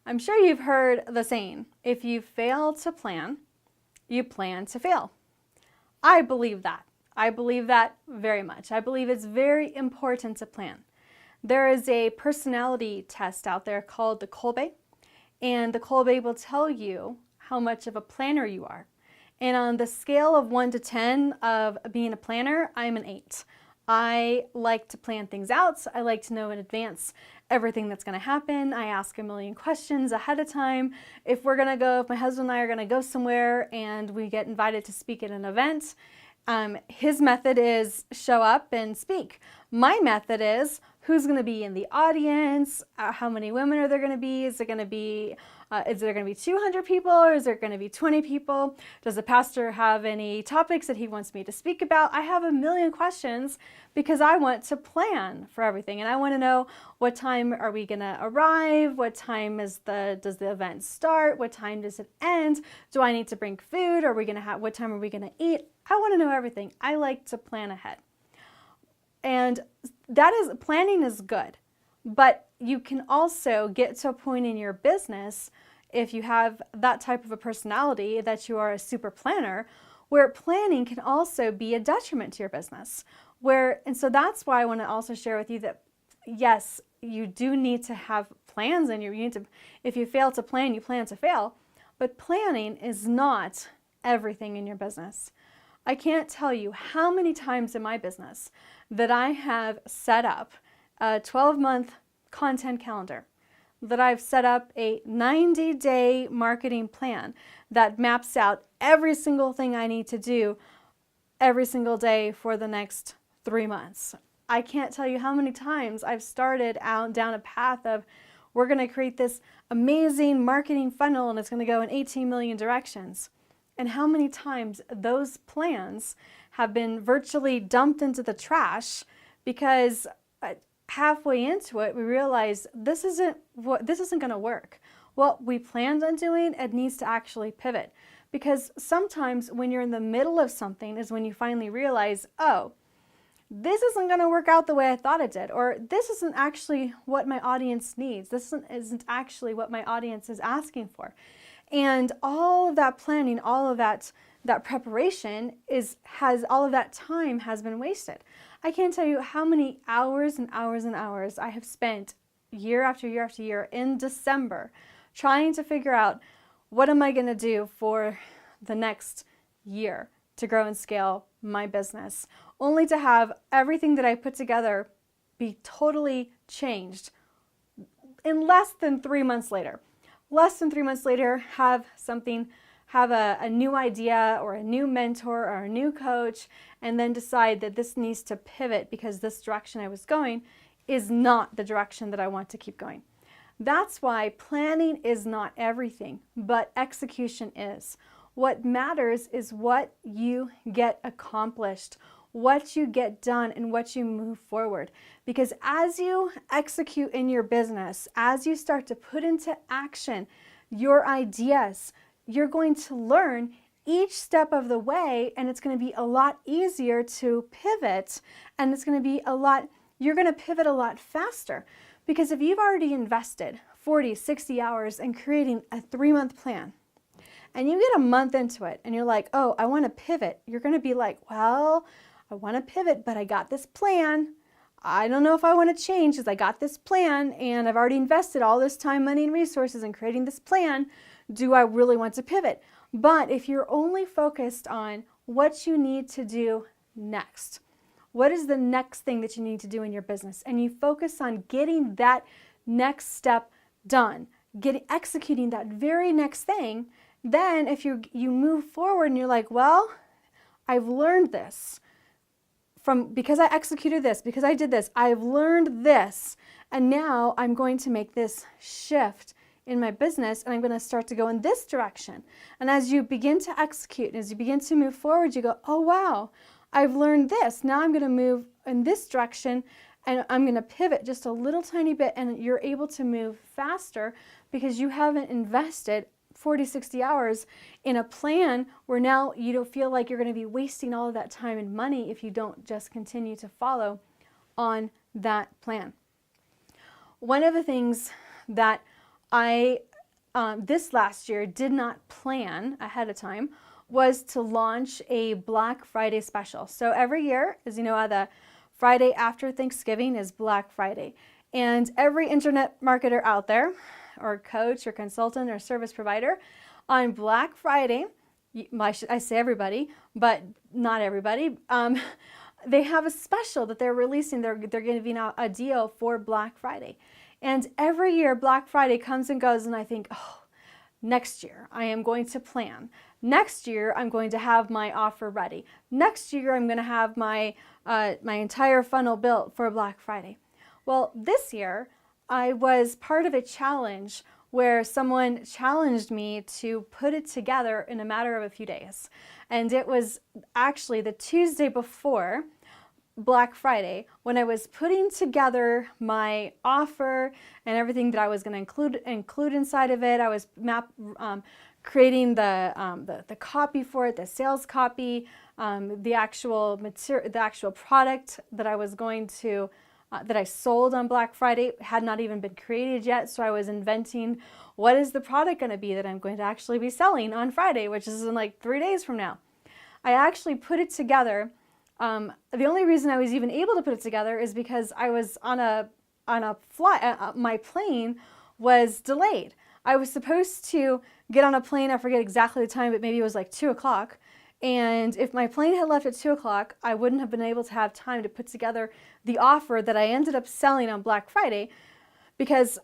I'm sure you've heard the saying, if you fail to plan, you plan to fail. I believe that. I believe that very much. I believe it's very important to plan. There is a personality test out there called the Kolbe, and the Kolbe will tell you how much of a planner you are. And on the scale of 1 to 10 of being a planner, I'm an 8. I like to plan things out. I like to know in advance everything that's going to happen. I ask a million questions ahead of time. If my husband and I are going to go somewhere and we get invited to speak at an event, his method is show up and speak. My method is who's going to be in the audience, how many women are there going to be, is there going to be 200 people or is there going to be 20 people? Does the pastor have any topics that he wants me to speak about? I have a million questions because I want to plan for everything, and I want to know what time are we going to arrive, what time does the event start, what time does it end, do I need to bring food, what time are we going to eat? I want to know everything. I like to plan ahead. And planning is good, but you can also get to a point in your business, if you have that type of a personality that you are a super planner, where planning can also be a detriment to your business. And so that's why I want to also share with you that yes, you do need to have plans, and if you fail to plan, you plan to fail, but planning is not everything in your business. I can't tell you how many times in my business that I have set up a 12-month content calendar, that I've set up a 90-day marketing plan that maps out every single thing I need to do every single day for the next 3 months. I can't tell you how many times I've started out down a path of we're going to create this amazing marketing funnel and it's going to go in 18 million directions. And how many times those plans have been virtually dumped into the trash because halfway into it we realize this isn't going to work. What we planned on doing, it needs to actually pivot, because sometimes when you're in the middle of something is when you finally realize, oh, this isn't going to work out the way I thought it did, or this isn't actually what my audience needs. This isn't actually what my audience is asking for. And all of that planning, all of that preparation all of that time has been wasted. I can't tell you how many hours and hours and hours I have spent year after year after year in December trying to figure out what am I going to do for the next year to grow and scale my business, only to have everything that I put together be totally changed in less than 3 months later. Less than 3 months later, have a new idea or a new mentor or a new coach, and then decide that this needs to pivot because this direction I was going is not the direction that I want to keep going. That's why planning is not everything, but execution is. What matters is what you get accomplished, what you get done, and what you move forward. Because as you execute in your business, as you start to put into action your ideas, you're going to learn each step of the way, and it's going to be a lot easier to pivot, and you're going to pivot a lot faster. Because if you've already invested 40, 60 hours in creating a 3-month plan, and you get a month into it, and you're like, oh, I want to pivot, you're going to be like, well, I want to pivot, but I got this plan. I don't know if I want to change because I got this plan and I've already invested all this time, money, and resources in creating this plan. Do I really want to pivot? But if you're only focused on what you need to do next, what is the next thing that you need to do in your business, and you focus on getting that next step done, executing that very next thing, then if you move forward and you're like, well, I've learned this. Because I executed this, because I did this, I've learned this, and now I'm going to make this shift in my business, and I'm going to start to go in this direction. And as you begin to execute, as you begin to move forward, you go, oh wow, I've learned this. Now I'm going to move in this direction, and I'm going to pivot just a little tiny bit, and you're able to move faster because you haven't invested 40, 60 hours in a plan where now you don't feel like you're going to be wasting all of that time and money if you don't just continue to follow on that plan. One of the things that I this last year did not plan ahead of time was to launch a Black Friday special. So every year, as you know, the Friday after Thanksgiving is Black Friday. And every internet marketer out there, or coach or consultant or service provider, on Black Friday, I say everybody, but not everybody, they have a special that they're releasing. They're giving out a deal for Black Friday. And every year Black Friday comes and goes, and I think, oh, next year I am going to plan. Next year I'm going to have my offer ready. Next year I'm going to have my entire funnel built for Black Friday. Well, this year I was part of a challenge where someone challenged me to put it together in a matter of a few days. And it was actually the Tuesday before Black Friday when I was putting together my offer and everything that I was going to include inside of it. I was creating the copy for it, the sales copy, the actual material, the actual product that I was going to that I sold on Black Friday had not even been created yet. So I was inventing, what is the product going to be that I'm going to actually be selling on Friday, which is in like 3 days from now. I actually put it together. The only reason I was even able to put it together is because I was on a flight. My plane was delayed. I was supposed to get on a plane. I forget exactly the time, but maybe it was like 2 o'clock. And if my plane had left at 2 o'clock, I wouldn't have been able to have time to put together the offer that I ended up selling on Black Friday, because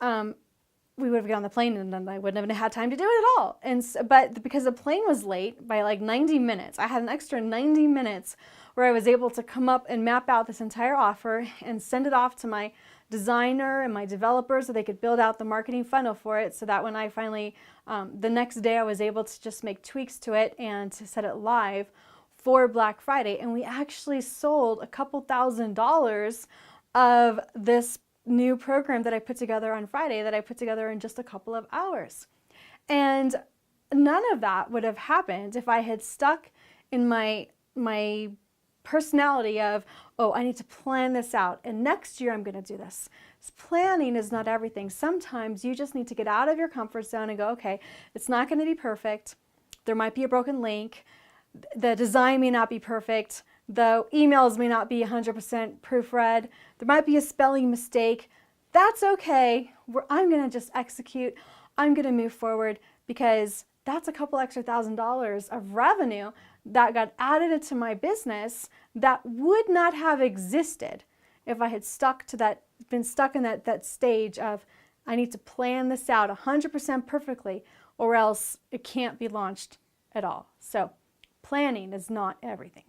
we would have got on the plane and then I wouldn't have had time to do it at all. But because the plane was late by like 90 minutes, I had an extra 90 minutes where I was able to come up and map out this entire offer and send it off to my designer and my developers so they could build out the marketing funnel for it, so that when I finally, the next day I was able to just make tweaks to it and to set it live for Black Friday. And we actually sold a couple $1,000s of this new program that I put together on Friday, that I put together in just a couple of hours. And none of that would have happened if I had stuck in my personality of, oh, I need to plan this out, and next year I'm going to do this. Planning is not everything. Sometimes you just need to get out of your comfort zone and go, okay, it's not going to be perfect. There might be a broken link. The design may not be perfect. The emails may not be 100% proofread. There might be a spelling mistake. That's okay. I'm going to just execute. I'm going to move forward, because that's a couple extra $1,000s of revenue that got added to my business that would not have existed if I had been stuck in that stage of, I need to plan this out 100% perfectly, or else it can't be launched at all. So planning is not everything.